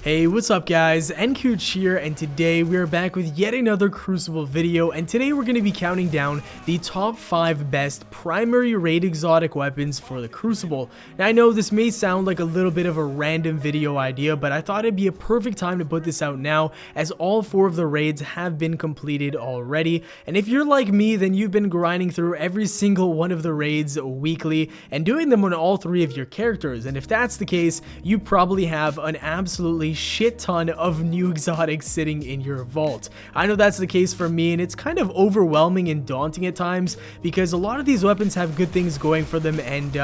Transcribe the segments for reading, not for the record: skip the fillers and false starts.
Hey, what's up guys, nKuch here, and today we are back with yet another Crucible video, and today we're going to be counting down the top 5 best primary raid exotic weapons for the Crucible. Now I know this may sound like a little bit of a random video idea, but I thought it'd be a perfect time to put this out now, as all 4 of the raids have been completed already, and if you're like me, then you've been grinding through every single one of the raids weekly, and doing them on all 3 of your characters, and if that's the case, you probably have an absolutely shit ton of new exotics sitting in your vault. I know that's the case for me, and it's kind of overwhelming and daunting at times because a lot of these weapons have good things going for them, and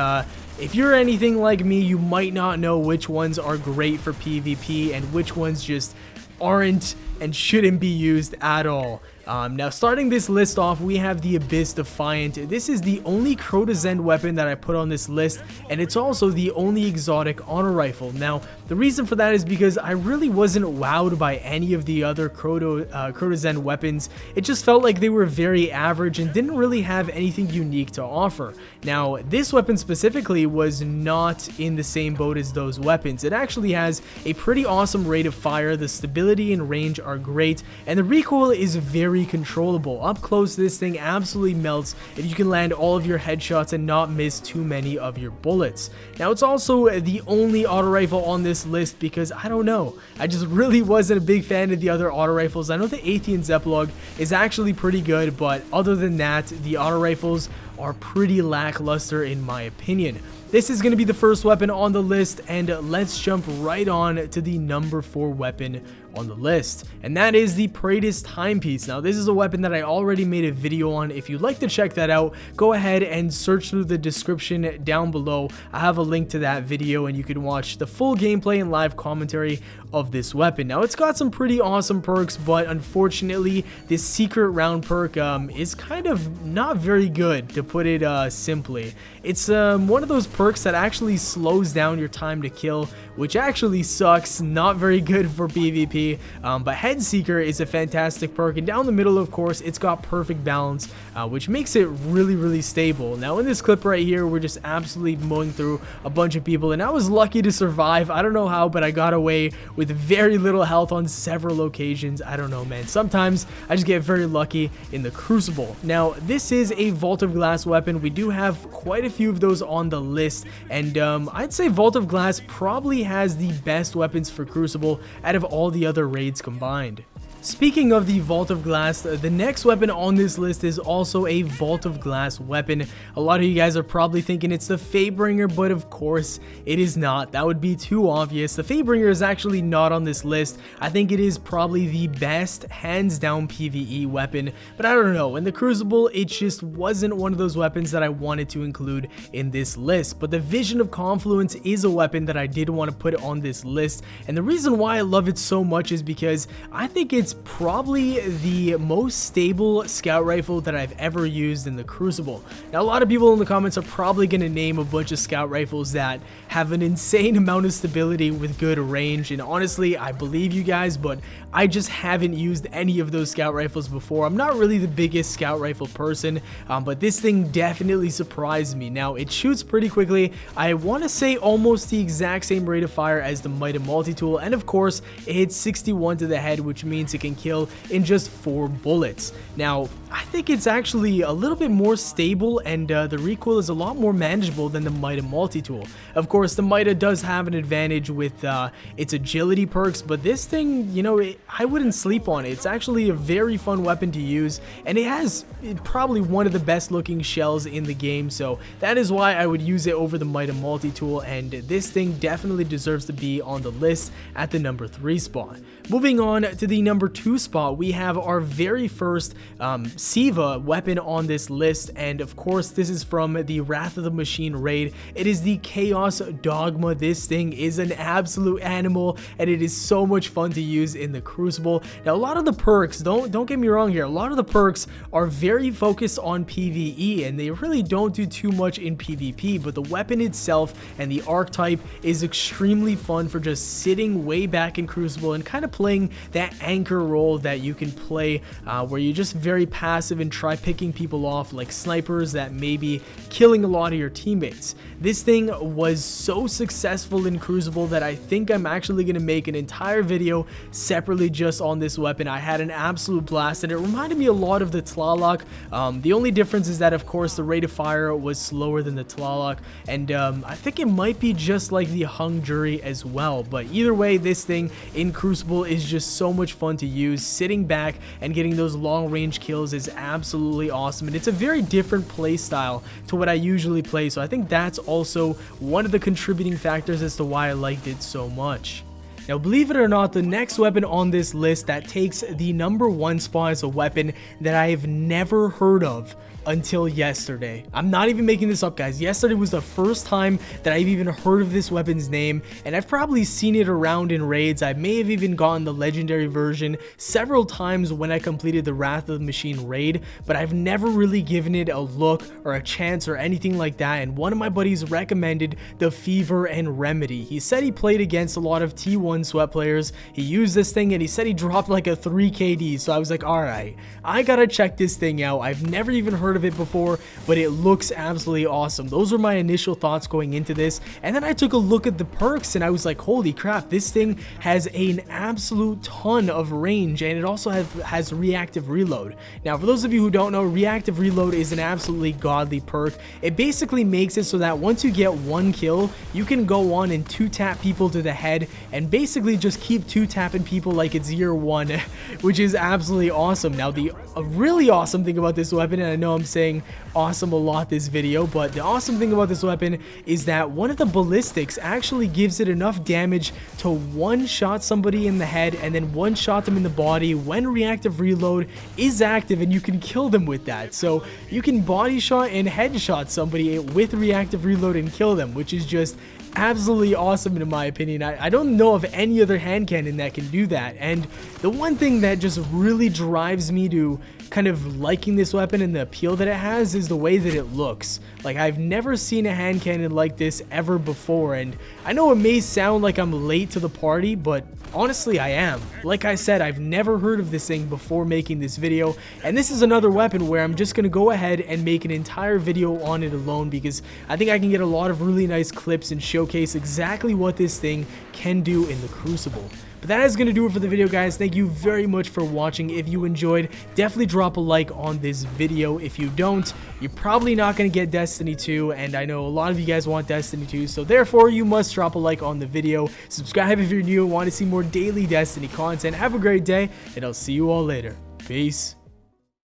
if you're anything like me, you might not know which ones are great for PvP and which ones just aren't and shouldn't be used at all. Now starting this list off, we have the Abyss Defiant. This is the only Crotazen weapon that I put on this list, and it's also the only exotic honor rifle. Now the reason for that is because I really wasn't wowed by any of the other Crotazen weapons. It just felt like they were very average and didn't really have anything unique to offer. Now this weapon specifically was not in the same boat as those weapons. It actually has a pretty awesome rate of fire, the stability and range are great, and the recoil is very controllable. Up close, this thing absolutely melts if you can land all of your headshots and not miss too many of your bullets. Now it's also the only auto rifle on this list because I don't know, I just really wasn't a big fan of the other auto rifles. I know the Athean Zeppelin is actually pretty good, but other than that, the auto rifles are pretty lackluster in my opinion. This is going to be the first weapon on the list, and let's jump right on to the number 4 weapon on the list, and that is the Praetus Timepiece. Now this is a weapon that I already made a video on. If you'd like to check that out, go ahead and search through the description down below. I have a link to that video and you can watch the full gameplay and live commentary of this weapon. Now it's got some pretty awesome perks, but unfortunately this secret round perk is kind of not very good, to put it simply. It's one of those perks that actually slows down your time to kill, which actually sucks. Not very good for PvP. But Head Seeker is a fantastic perk, and down the middle, of course, it's got perfect balance, which makes it really stable. Now in this clip right here, we're just absolutely mowing through a bunch of people, and I was lucky to survive. I don't know how, but I got away with very little health on several occasions. I don't know, man. Sometimes I just get very lucky in the Crucible. Now this is a Vault of Glass weapon. We do have quite a few of those on the list, and I'd say Vault of Glass probably has the best weapons for Crucible out of all the other raids combined. Speaking of the Vault of Glass, the next weapon on this list is also a Vault of Glass weapon. A lot of you guys are probably thinking it's the Fatebringer, but of course it is not. That would be too obvious. The Fatebringer is actually not on this list. I think it is probably the best hands down PvE weapon, but I don't know. In the Crucible, it just wasn't one of those weapons that I wanted to include in this list. But the Vision of Confluence is a weapon that I did want to put on this list, and the reason why I love it so much is because I think it's probably the most stable scout rifle that I've ever used in the Crucible. Now a lot of people in the comments are probably going to name a bunch of scout rifles that have an insane amount of stability with good range, and honestly I believe you guys, but I just haven't used any of those scout rifles before. I'm not really the biggest scout rifle person, but this thing definitely surprised me. Now it shoots pretty quickly. I want to say almost the exact same rate of fire as the Might of Multi-Tool, and of course it hits 61 to the head, which means it can kill in just 4 bullets. Now I think it's actually a little bit more stable, and the recoil is a lot more manageable than the Mida Multi-Tool. Of course, the Mida does have an advantage with its agility perks, but this thing, you know, I wouldn't sleep on it. It's actually a very fun weapon to use, and it has probably one of the best looking shells in the game, so that is why I would use it over the Mida Multi-Tool, and this thing definitely deserves to be on the list at the number 3 spot. Moving on to the number 2 spot, we have our very first Siva weapon on this list, and of course this is from the Wrath of the Machine raid. It is the Chaos Dogma. This thing is an absolute animal, and it is so much fun to use in the Crucible. Now a lot of the perks, don't get me wrong here, a lot of the perks are very focused on PvE, and they really don't do too much in PvP, but the weapon itself and the archetype is extremely fun for just sitting way back in Crucible and kind of playing that anchor role that you can play where you're just very passive and try picking people off like snipers that may be killing a lot of your teammates. This thing was so successful in Crucible that I think I'm actually going to make an entire video separately just on this weapon. I had an absolute blast, and it reminded me a lot of the Tlaloc. The only difference is that, of course, the rate of fire was slower than the Tlaloc, and I think it might be just like the Hung Jury as well. But either way, this thing in Crucible is just so much fun to use. Sitting back and getting those long range kills is absolutely awesome, and it's a very different play style to what I usually play, so I think that's also one of the contributing factors as to why I liked it so much. Now, believe it or not, the next weapon on this list that takes the #1 spot is a weapon that I have never heard of until yesterday. I'm not even making this up, guys. Yesterday was the first time that I've even heard of this weapon's name, and I've probably seen it around in raids. I may have even gotten the legendary version several times when I completed the Wrath of the Machine raid, but I've never really given it a look or a chance or anything like that. And one of my buddies recommended the Fever and Remedy. He said he played against a lot of T1 sweat players. He used this thing and he said he dropped like a 3 KD. So I was like, all right, I gotta check this thing out. I've never even heard of it before, but it looks absolutely awesome. Those were my initial thoughts going into this, and then I took a look at the perks and I was like, holy crap, this thing has an absolute ton of range, and it also has reactive reload. Now, for those of you who don't know, reactive reload is an absolutely godly perk. It basically makes it so that once you get 1 kill, you can go on and 2-tap people to the head and basically just keep 2-tapping people like it's year 1, which is absolutely awesome. Now, the really awesome thing about this weapon, and I know I'm saying awesome a lot this video, but the awesome thing about this weapon is that one of the ballistics actually gives it enough damage to one-shot somebody in the head and then one-shot them in the body when reactive reload is active, and you can kill them with that. So you can body shot and headshot somebody with reactive reload and kill them, which is just absolutely awesome in my opinion. I don't know of any other hand cannon that can do that. And the one thing that just really drives me to kind of liking this weapon and the appeal that it has is the way that it looks. Like, I've never seen a hand cannon like this ever before, and I know it may sound like I'm late to the party, but honestly I am. Like I said, I've never heard of this thing before making this video, and this is another weapon where I'm just gonna go ahead and make an entire video on it alone, because I think I can get a lot of really nice clips and showcase exactly what this thing can do in the Crucible. But that is going to do it for the video, guys. Thank you very much for watching. If you enjoyed, definitely drop a like on this video. If you don't, you're probably not going to get Destiny 2, and I know a lot of you guys want Destiny 2, so therefore you must drop a like on the video. Subscribe if you're new and want to see more daily Destiny content. Have a great day, and I'll see you all later. Peace.